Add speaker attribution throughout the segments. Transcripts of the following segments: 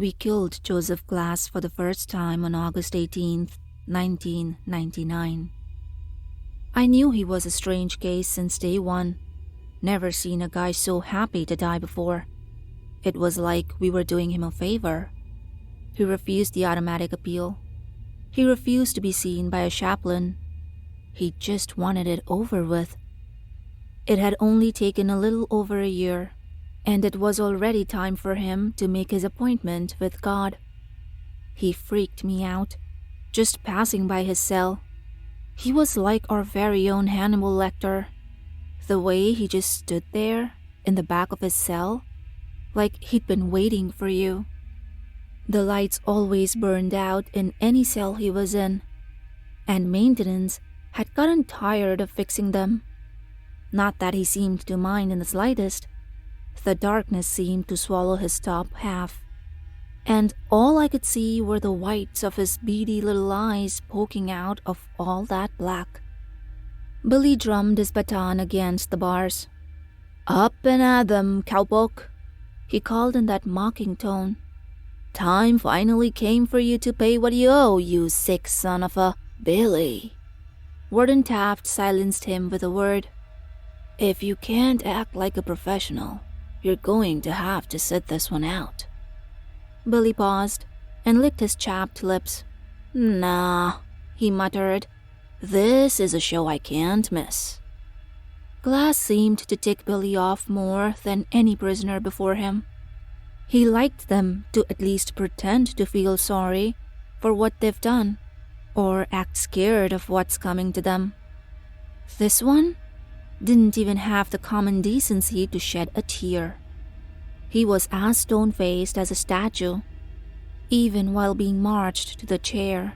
Speaker 1: We killed Joseph Glass for the first time on August 18th, 1999. I knew he was a strange case since day one. Never seen a guy so happy to die before. It was like we were doing him a favor. He refused the automatic appeal. He refused to be seen by a chaplain. He just wanted it over with. It had only taken a little over a year, and it was already time for him to make his appointment with God. He freaked me out, just passing by his cell. He was like our very own Hannibal Lecter. The way he just stood there, in the back of his cell, like he'd been waiting for you. The lights always burned out in any cell he was in, and maintenance had gotten tired of fixing them. Not that he seemed to mind in the slightest. The darkness seemed to swallow his top half, and all I could see were the whites of his beady little eyes poking out of all that black. Billy drummed his baton against the bars. "Up and at them, cowpoke," he called in that mocking tone. "Time finally came for you to pay what you owe, you sick son of a Billy." Warden Taft silenced him with a word. "If you can't act like a professional, you're going to have to sit this one out." Billy paused and licked his chapped lips. "Nah," he muttered. "This is a show I can't miss." Glass seemed to tick Billy off more than any prisoner before him. He liked them to at least pretend to feel sorry for what they've done, or act scared of what's coming to them. This one didn't even have the common decency to shed a tear. He was as stone-faced as a statue, even while being marched to the chair.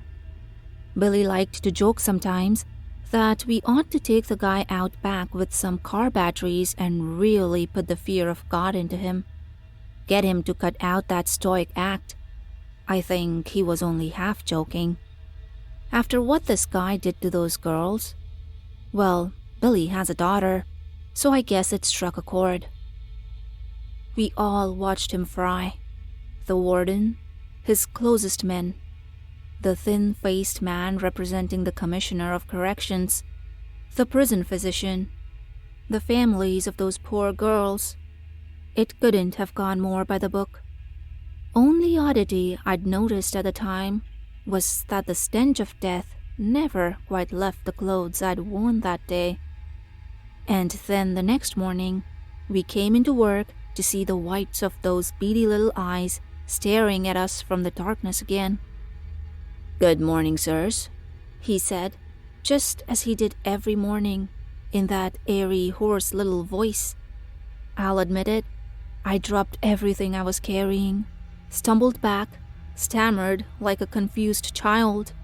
Speaker 1: Billy liked to joke sometimes that we ought to take the guy out back with some car batteries and really put the fear of God into him. Get him to cut out that stoic act. I think he was only half joking. After what this guy did to those girls, well, Billy has a daughter, so I guess it struck a chord. We all watched him fry. The warden, his closest men, the thin-faced man representing the Commissioner of Corrections, the prison physician, the families of those poor girls. It couldn't have gone more by the book. Only oddity I'd noticed at the time was that the stench of death never quite left the clothes I'd worn that day. And then the next morning, we came into work to see the whites of those beady little eyes staring at us from the darkness again. "Good morning, sirs," he said, just as he did every morning, in that airy, hoarse little voice. I'll admit it, I dropped everything I was carrying, stumbled back, stammered like a confused child.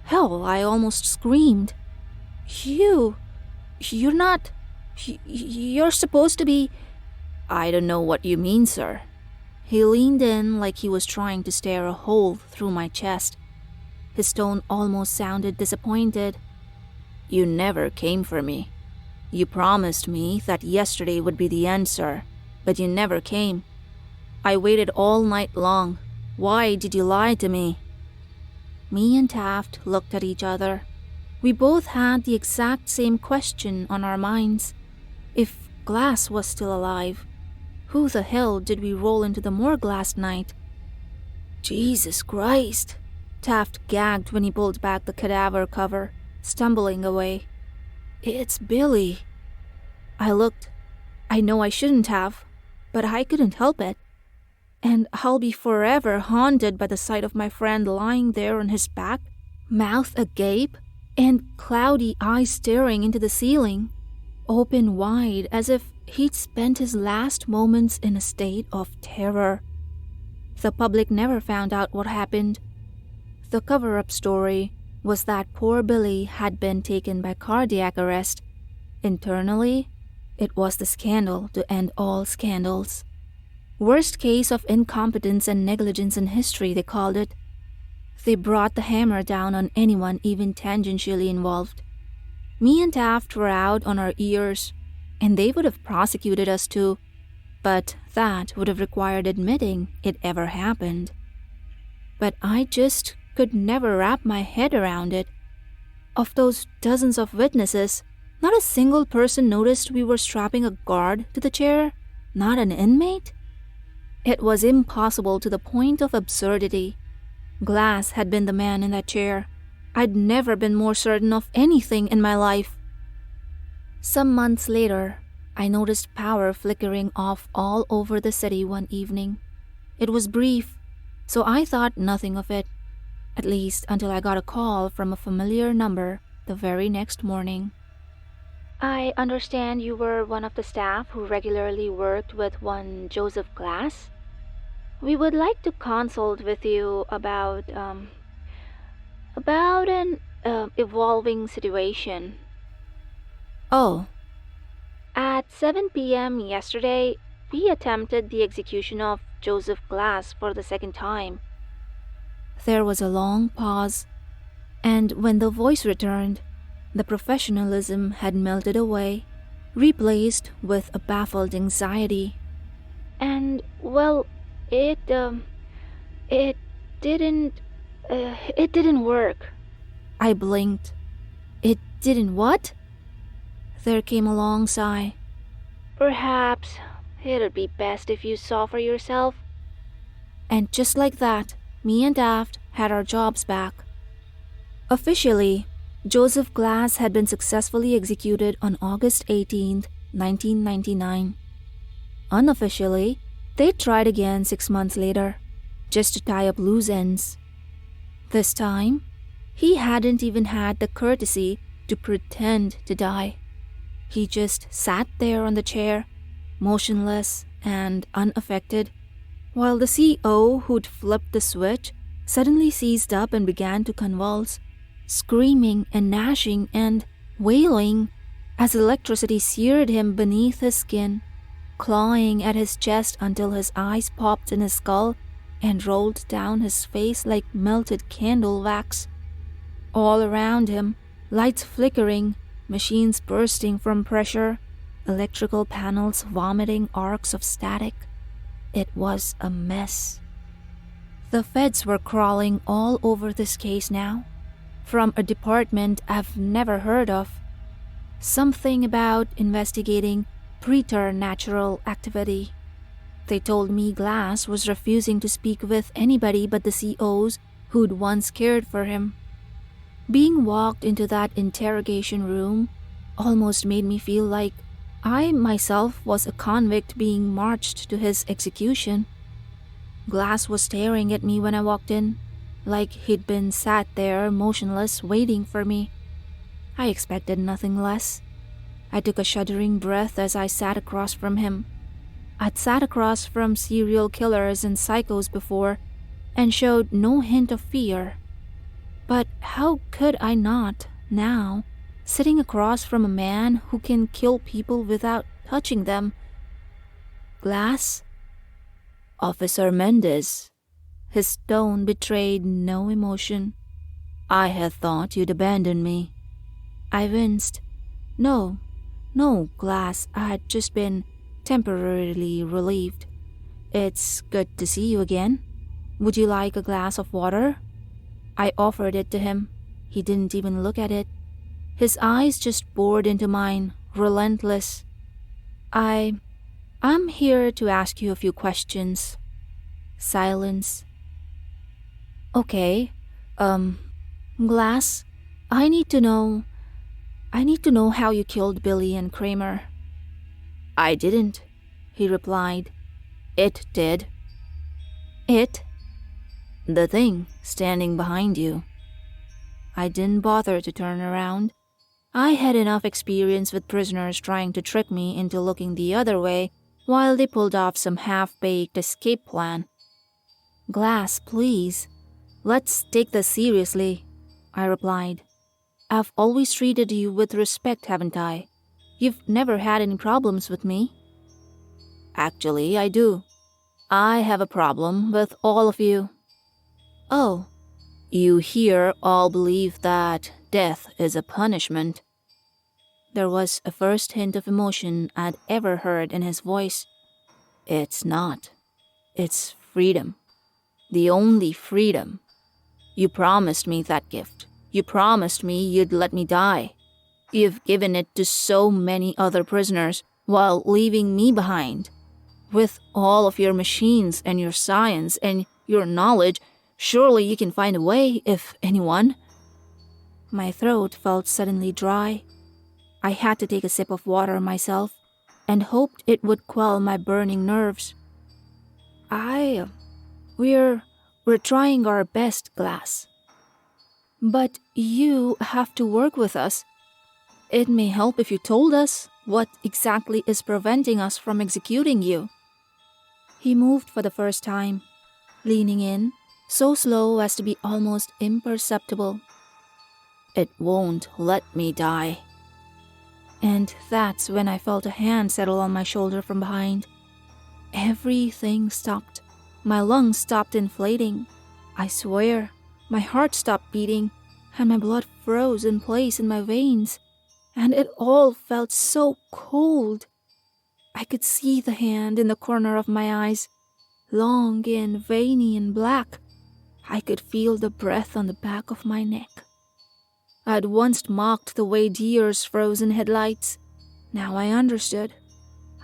Speaker 1: Hell, I almost screamed. You're not... You're supposed to be..." "I don't know what you mean, sir." He leaned in like he was trying to stare a hole through my chest. His tone almost sounded disappointed. "You never came for me. You promised me that yesterday would be the end, sir, but you never came. I waited all night long. Why did you lie to me?" Me and Taft looked at each other. We both had the exact same question on our minds. If Glass was still alive, who the hell did we roll into the morgue last night? "Jesus Christ!" Taft gagged when he pulled back the cadaver cover, stumbling away. "It's Billy." I looked. I know I shouldn't have, but I couldn't help it. And I'll be forever haunted by the sight of my friend lying there on his back, mouth agape, and cloudy eyes staring into the ceiling, open wide as if he'd spent his last moments in a state of terror. The public never found out what happened. The cover-up story was that poor Billy had been taken by cardiac arrest. Internally, it was the scandal to end all scandals. Worst case of incompetence and negligence in history, they called it. They brought the hammer down on anyone even tangentially involved. Me and Taft were out on our ears, and they would have prosecuted us too. but that would have required admitting it ever happened. But I just could never wrap my head around it. Of those dozens of witnesses, not a single person noticed we were strapping a guard to the chair, not an inmate. It was impossible to the point of absurdity. Glass had been the man in that chair. I'd never been more certain of anything in my life. Some months later, I noticed power flickering off all over the city one evening. It was brief, so I thought nothing of it, at least until I got a call from a familiar number the very next morning. I understand you were one of the staff who regularly worked with one Joseph Glass. We would like to consult with you about an evolving situation. Oh. At 7 p.m. yesterday, we attempted the execution of Joseph Glass for the second time. There was a long pause, and when the voice returned, the professionalism had melted away, replaced with a baffled anxiety. And, well, it didn't work. I blinked. It didn't what? There came a long sigh. Perhaps it'd be best if you saw for yourself. And just like that, me and Daft had our jobs back. Officially, Joseph Glass had been successfully executed on August 18, 1999. Unofficially, they tried again 6 months later, just to tie up loose ends. This time, he hadn't even had the courtesy to pretend to die. He just sat there on the chair, motionless and unaffected, while the CO who'd flipped the switch suddenly seized up and began to convulse, screaming and gnashing and wailing as electricity seared him beneath his skin, clawing at his chest until his eyes popped in his skull and rolled down his face like melted candle wax. All around him, lights flickering, machines bursting from pressure, electrical panels vomiting arcs of static. It was a mess. The feds were crawling all over this case now, from a department I've never heard of. Something about investigating preternatural activity. They told me Glass was refusing to speak with anybody but the COs who'd once cared for him. Being walked into that interrogation room almost made me feel like I myself was a convict being marched to his execution. Glass was staring at me when I walked in, like he'd been sat there motionless waiting for me. I expected nothing less. I took a shuddering breath as I sat across from him. I'd sat across from serial killers and psychos before and showed no hint of fear. But how could I not, now, sitting across from a man who can kill people without touching them? Glass? Officer Mendez. His tone betrayed no emotion. I had thought you'd abandon me. I winced. No, Glass, I had just been temporarily relieved. It's good to see you again. Would you like a glass of water? I offered it to him. He didn't even look at it. His eyes just bored into mine, relentless. I'm here to ask you a few questions. Silence. Okay. Glass, I need to know how you killed Billy and Kramer. I didn't, he replied. It did. It? The thing standing behind you. I didn't bother to turn around. I had enough experience with prisoners trying to trick me into looking the other way while they pulled off some half-baked escape plan. Glass, please. Let's take this seriously, I replied. I've always treated you with respect, haven't I? You've never had any problems with me. Actually, I do. I have a problem with all of you. Oh, you here all believe that death is a punishment. There was a first hint of emotion I'd ever heard in his voice. It's not. It's freedom. The only freedom. You promised me that gift. You promised me you'd let me die. You've given it to so many other prisoners while leaving me behind. With all of your machines and your science and your knowledge, surely you can find a way, if anyone. My throat felt suddenly dry. I had to take a sip of water myself and hoped it would quell my burning nerves. We're trying our best, Glass. But you have to work with us. It may help if you told us what exactly is preventing us from executing you. He moved for the first time, leaning in, so slow as to be almost imperceptible. It won't let me die. And that's when I felt a hand settle on my shoulder from behind. Everything stopped. My lungs stopped inflating. I swear, my heart stopped beating, and my blood froze in place in my veins, and it all felt so cold. I could see the hand in the corner of my eyes, long and veiny and black. I could feel the breath on the back of my neck. I'd once mocked the way deers froze in headlights. Now I understood.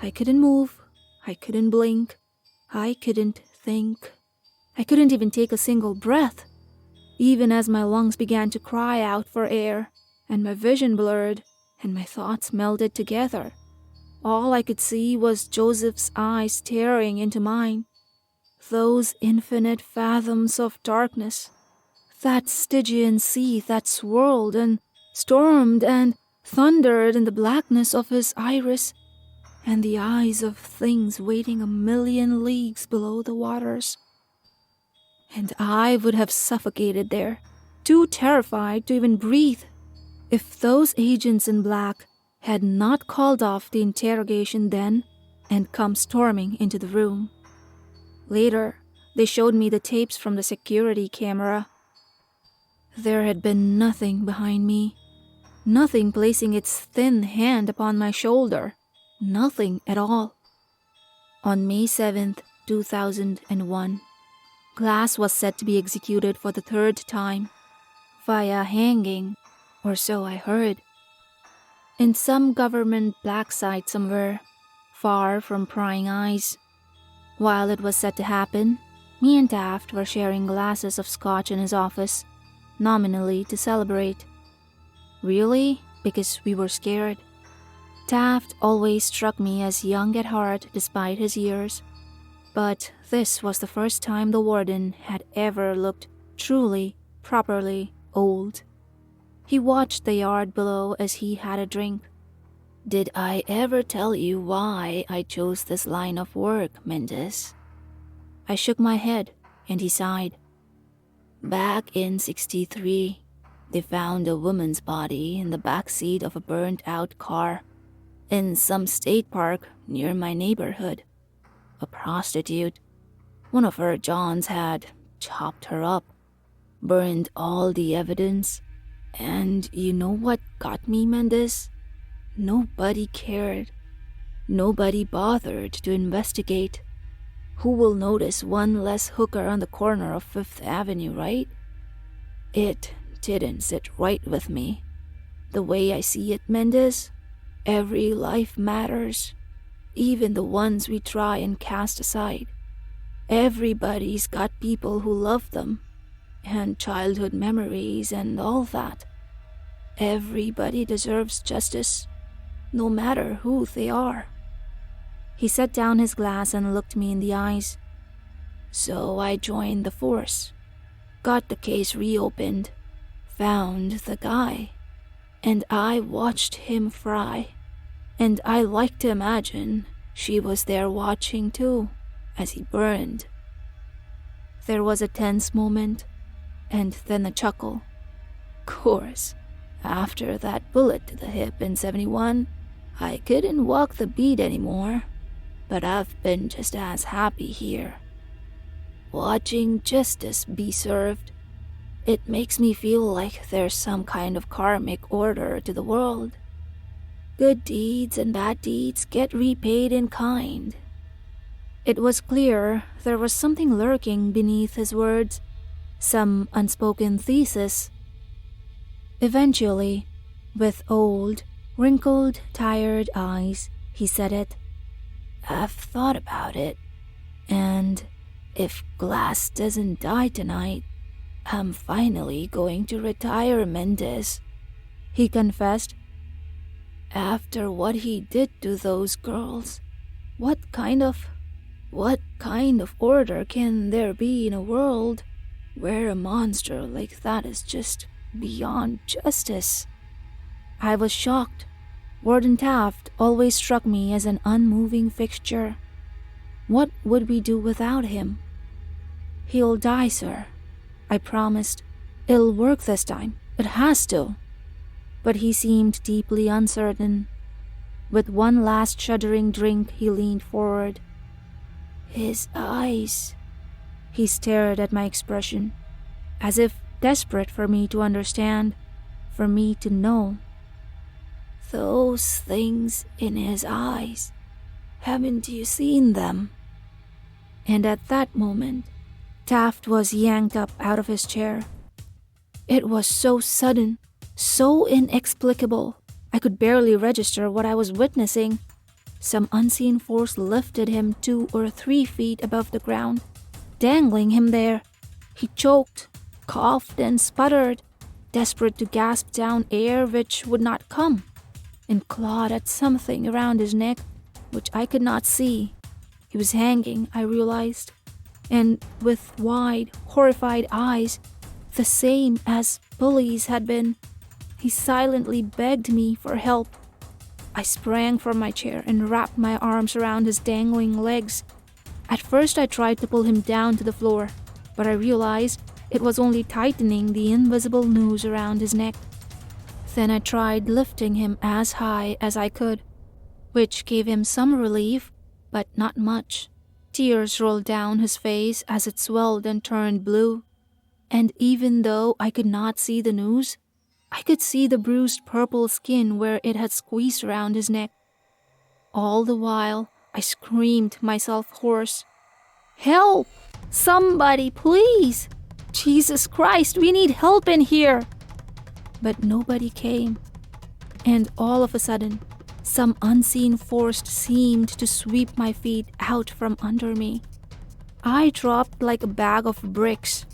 Speaker 1: I couldn't move. I couldn't blink. I couldn't think. I couldn't even take a single breath, even as my lungs began to cry out for air, and my vision blurred, and my thoughts melded together. All I could see was Joseph's eyes staring into mine. Those infinite fathoms of darkness. That Stygian sea that swirled and stormed and thundered in the blackness of his iris, and the eyes of things waiting a million leagues below the waters. And I would have suffocated there, too terrified to even breathe, if those agents in black had not called off the interrogation then and come storming into the room. Later, they showed me the tapes from the security camera. There had been nothing behind me, nothing placing its thin hand upon my shoulder, nothing at all. On May 7th, 2001, Glass was set to be executed for the third time, via hanging, or so I heard. In some government black site somewhere, far from prying eyes. While it was set to happen, me and Taft were sharing glasses of scotch in his office, nominally to celebrate. Really, because we were scared. Taft always struck me as young at heart despite his years, but this was the first time the warden had ever looked truly, properly old. He watched the yard below as he had a drink. "Did I ever tell you why I chose this line of work, Mendes?" I shook my head, and he sighed. "Back in '63, they found a woman's body in the back seat of a burned-out car in some state park near my neighborhood. A prostitute. One of her Johns had chopped her up, burned all the evidence, and you know what got me, Mendes? Nobody cared. Nobody bothered to investigate. Who will notice one less hooker on the corner of Fifth Avenue, right? It didn't sit right with me. The way I see it, Mendes, every life matters, even the ones we try and cast aside. Everybody's got people who love them, and childhood memories and all that. Everybody deserves justice, no matter who they are." He set down his glass and looked me in the eyes. "So I joined the force, got the case reopened, found the guy, and I watched him fry. And I like to imagine she was there watching too, as he burned." There was a tense moment, and then a chuckle. "Course, after that bullet to the hip in '71, I couldn't walk the beat anymore, but I've been just as happy here. Watching justice be served, it makes me feel like there's some kind of karmic order to the world. Good deeds and bad deeds get repaid in kind. It was clear there was something lurking beneath his words, some unspoken thesis. Eventually, with old, wrinkled, tired eyes, he said it. "I've thought about it, and if Glass doesn't die tonight, I'm finally going to retire Mendez," he confessed. "After what he did to those girls, what kind of order can there be in a world where a monster like that is just beyond justice?" I was shocked. Warden Taft always struck me as an unmoving fixture. What would we do without him? "He'll die, sir," I promised. "It'll work this time. It has to." But he seemed deeply uncertain. With one last shuddering drink, he leaned forward. "His eyes." He stared at my expression, as if desperate for me to understand, for me to know. "Those things in his eyes. Haven't you seen them?" And at that moment, Taft was yanked up out of his chair. It was so sudden, so inexplicable, I could barely register what I was witnessing. Some unseen force lifted him 2 or 3 feet above the ground, dangling him there. He choked, coughed, and sputtered, desperate to gasp down air which would not come, and clawed at something around his neck, which I could not see. He was hanging, I realized, and with wide, horrified eyes, the same as Bully's had been. He silently begged me for help. I sprang from my chair and wrapped my arms around his dangling legs. At first I tried to pull him down to the floor, but I realized it was only tightening the invisible noose around his neck. Then I tried lifting him as high as I could, which gave him some relief, but not much. Tears rolled down his face as it swelled and turned blue. And even though I could not see the noose, I could see the bruised purple skin where it had squeezed around his neck. All the while, I screamed myself hoarse. "Help! Somebody, please! Jesus Christ, we need help in here!" But nobody came. And all of a sudden, some unseen force seemed to sweep my feet out from under me. I dropped like a bag of bricks,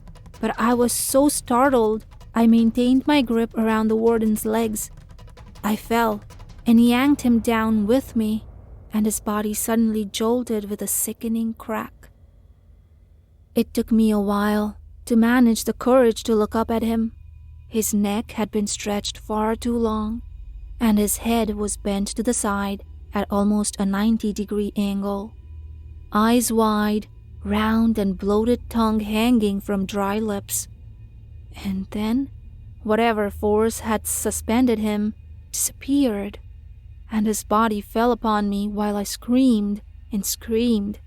Speaker 1: but I was so startled I maintained my grip around the warden's legs. I fell and yanked him down with me, and his body suddenly jolted with a sickening crack. It took me a while to manage the courage to look up at him. His neck had been stretched far too long, and his head was bent to the side at almost a 90-degree angle. Eyes wide, round and bloated tongue hanging from dry lips. And then, whatever force had suspended him disappeared, and his body fell upon me while I screamed and screamed.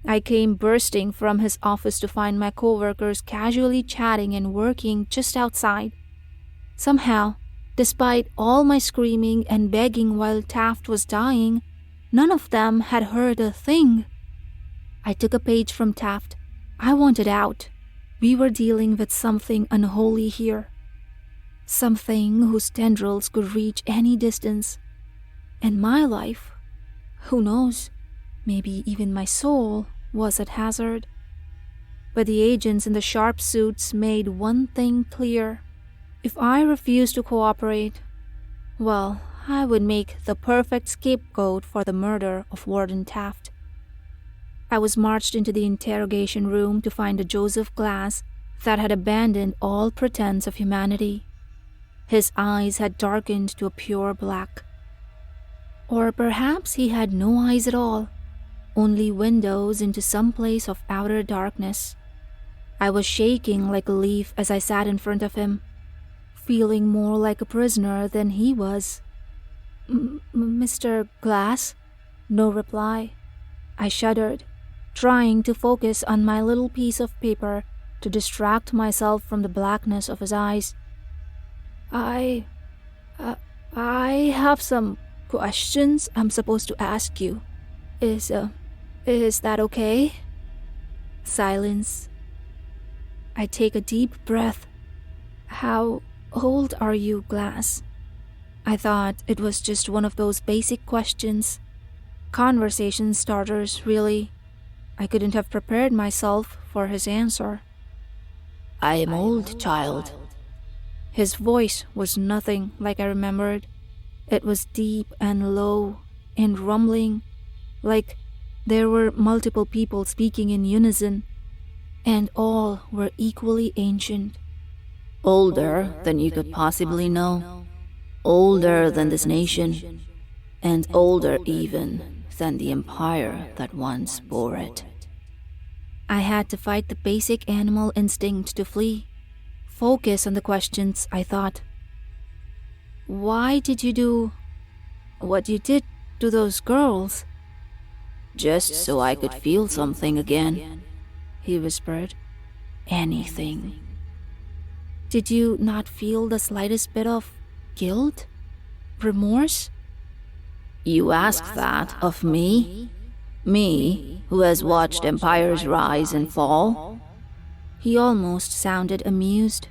Speaker 1: I came bursting from his office to find my coworkers casually chatting and working just outside. Somehow, despite all my screaming and begging while Taft was dying, none of them had heard a thing. I took a page from Taft. I wanted out. We were dealing with something unholy here. Something whose tendrils could reach any distance. And my life, who knows, maybe even my soul, was at hazard. But the agents in the sharp suits made one thing clear. If I refused to cooperate, well, I would make the perfect scapegoat for the murder of Warden Taft. I was marched into the interrogation room to find a Joseph Glass that had abandoned all pretense of humanity. His eyes had darkened to a pure black. Or perhaps he had no eyes at all, only windows into some place of outer darkness. I was shaking like a leaf as I sat in front of him, feeling more like a prisoner than he was. "Mr. Glass?" No reply. I shuddered, trying to focus on my little piece of paper to distract myself from the blackness of his eyes. I have some questions I'm supposed to ask you. Is Is that okay? Silence. I take a deep breath. How old are you, Glass? I thought it was just one of those basic questions. Conversation starters, really. I couldn't have prepared myself for his answer.
Speaker 2: I am old, child.
Speaker 1: His voice was nothing like I remembered. It was deep and low and rumbling, like there were multiple people speaking in unison, and all were equally ancient.
Speaker 2: Older than you could possibly know. Older than this nation. And older even than the empire that once bore it.
Speaker 1: I had to fight the basic animal instinct to flee. Focus on the questions, I thought. Why did you do what you did to those girls?
Speaker 2: Just so I could feel something again, he whispered. Anything.
Speaker 1: Did you not feel the slightest bit of guilt? Remorse?
Speaker 2: You ask that of me? Me, who has watched empires rise and fall?
Speaker 1: He almost sounded amused.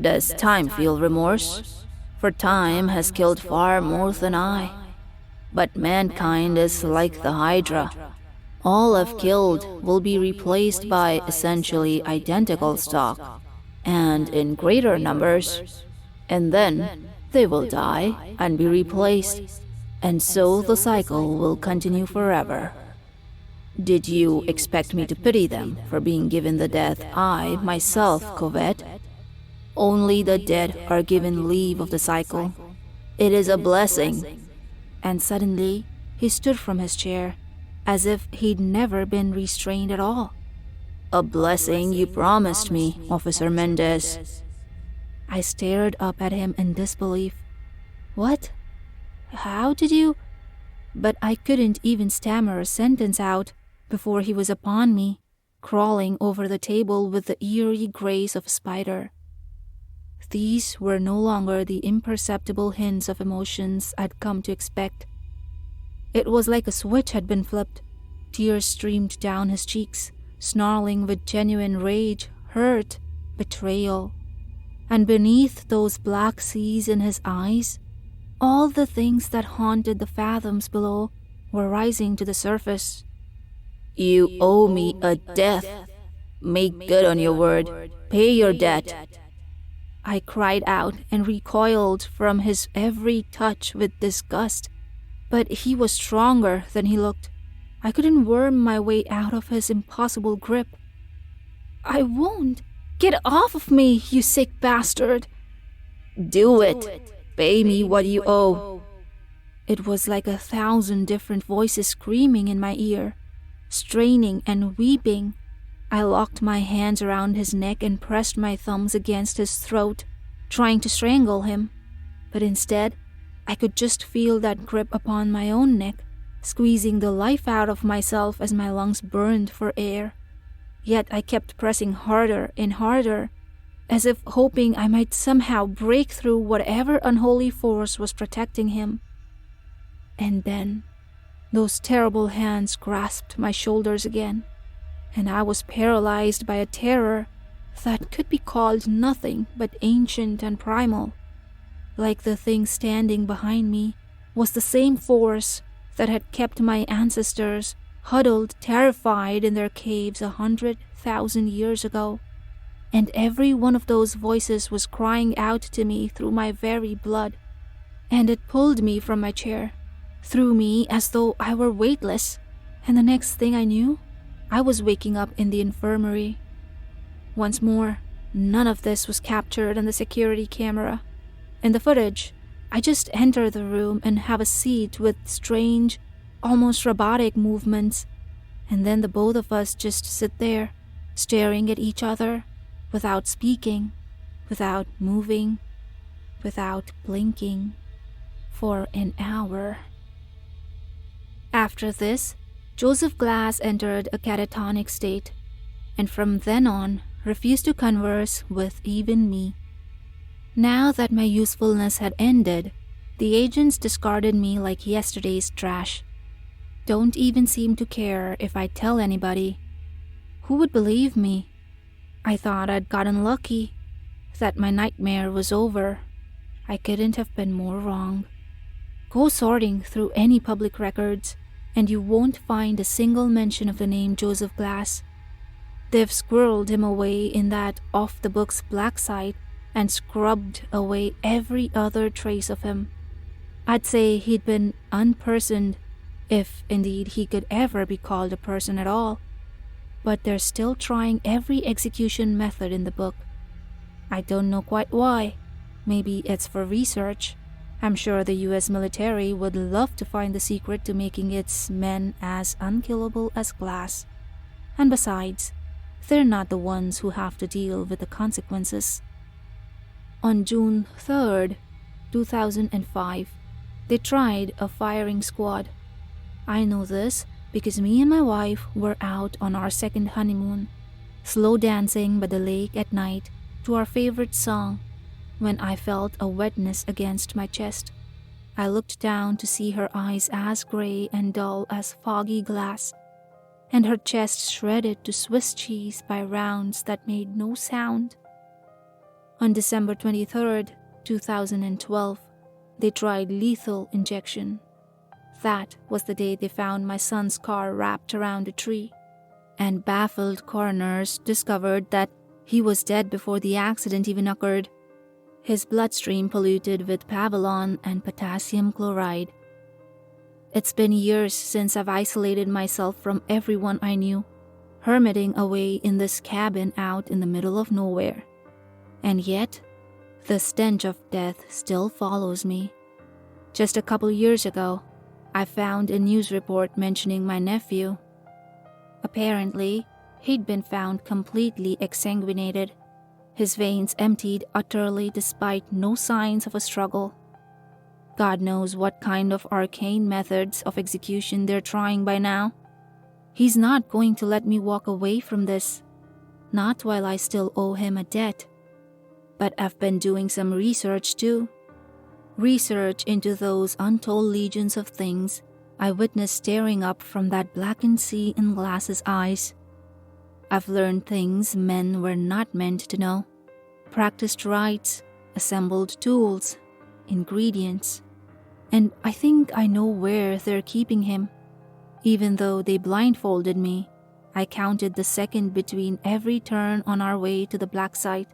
Speaker 2: Does time feel remorse? For time has killed far more than I. But mankind is like the Hydra. All I've killed will be replaced by essentially identical stock, and in greater numbers. And then they will die and be replaced, and so the cycle will continue forever. Did you expect me to pity them for being given the death I myself covet? Only the dead are given leave of the cycle. It is a blessing.
Speaker 1: And suddenly, he stood from his chair, as if he'd never been restrained at all.
Speaker 2: A blessing you promised me, Officer Mendez.
Speaker 1: I stared up at him in disbelief. What? How did you? But I couldn't even stammer a sentence out before he was upon me, crawling over the table with the eerie grace of a spider. These were no longer the imperceptible hints of emotions I'd come to expect. It was like a switch had been flipped. Tears streamed down his cheeks, snarling with genuine rage, hurt, betrayal. And beneath those black seas in his eyes, all the things that haunted the fathoms below were rising to the surface.
Speaker 2: You owe me a death. Make good on your word. Pay your debt.
Speaker 1: I cried out and recoiled from his every touch with disgust. But he was stronger than he looked. I couldn't worm my way out of his impossible grip. I won't. Get off of me, you sick bastard.
Speaker 2: Do it. Pay me what you owe.
Speaker 1: It was like 1,000 different voices screaming in my ear, straining and weeping. I locked my hands around his neck and pressed my thumbs against his throat, trying to strangle him. But instead, I could just feel that grip upon my own neck, squeezing the life out of myself as my lungs burned for air. Yet I kept pressing harder and harder, as if hoping I might somehow break through whatever unholy force was protecting him. And then, those terrible hands grasped my shoulders again, and I was paralyzed by a terror that could be called nothing but ancient and primal. Like the thing standing behind me was the same force that had kept my ancestors huddled terrified in their caves 100,000 years ago. And every one of those voices was crying out to me through my very blood. And it pulled me from my chair, threw me as though I were weightless, and the next thing I knew, I was waking up in the infirmary. Once more, none of this was captured on the security camera. In the footage, I just enter the room and have a seat with strange, almost robotic movements, and then the both of us just sit there, staring at each other, without speaking, without moving, without blinking, for an hour. After this, Joseph Glass entered a catatonic state, and from then on refused to converse with even me. Now that my usefulness had ended, the agents discarded me like yesterday's trash. Don't even seem to care if I tell anybody. Who would believe me? I thought I'd gotten lucky, that my nightmare was over. I couldn't have been more wrong. Go sorting through any public records, and you won't find a single mention of the name Joseph Glass. They've squirreled him away in that off-the-books black site and scrubbed away every other trace of him. I'd say he'd been unpersoned, if indeed he could ever be called a person at all. But they're still trying every execution method in the book. I don't know quite why. Maybe it's for research. I'm sure the US military would love to find the secret to making its men as unkillable as Glass. And besides, they're not the ones who have to deal with the consequences. On June 3rd, 2005, they tried a firing squad. I know this because me and my wife were out on our second honeymoon, slow dancing by the lake at night to our favorite song, when I felt a wetness against my chest. I looked down to see her eyes as gray and dull as foggy glass, and her chest shredded to Swiss cheese by rounds that made no sound. On December 23rd, 2012, they tried lethal injection. That was the day they found my son's car wrapped around a tree, and baffled coroners discovered that he was dead before the accident even occurred. His bloodstream polluted with pavilon and potassium chloride. It's been years since I've isolated myself from everyone I knew, hermiting away in this cabin out in the middle of nowhere. And yet, the stench of death still follows me. Just a couple years ago, I found a news report mentioning my nephew. Apparently, he'd been found completely exsanguinated, his veins emptied utterly despite no signs of a struggle. God knows what kind of arcane methods of execution they're trying by now. He's not going to let me walk away from this, not while I still owe him a debt. But I've been doing some research too. Research into those untold legions of things I witnessed staring up from that blackened sea in Glass's eyes. I've learned things men were not meant to know. Practiced rites, assembled tools, ingredients. And I think I know where they're keeping him. Even though they blindfolded me, I counted the second between every turn on our way to the black site,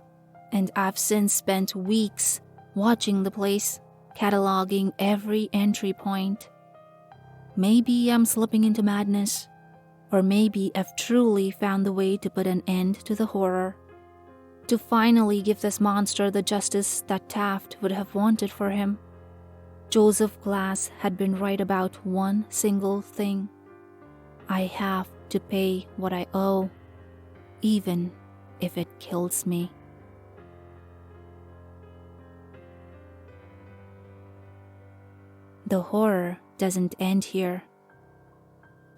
Speaker 1: and I've since spent weeks watching the place, cataloging every entry point. Maybe I'm slipping into madness, or maybe I've truly found the way to put an end to the horror, to finally give this monster the justice that Taft would have wanted for him. Joseph Glass had been right about one single thing. I have to pay what I owe, even if it kills me. The horror doesn't end here.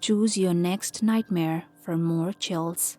Speaker 1: Choose your next nightmare for more chills.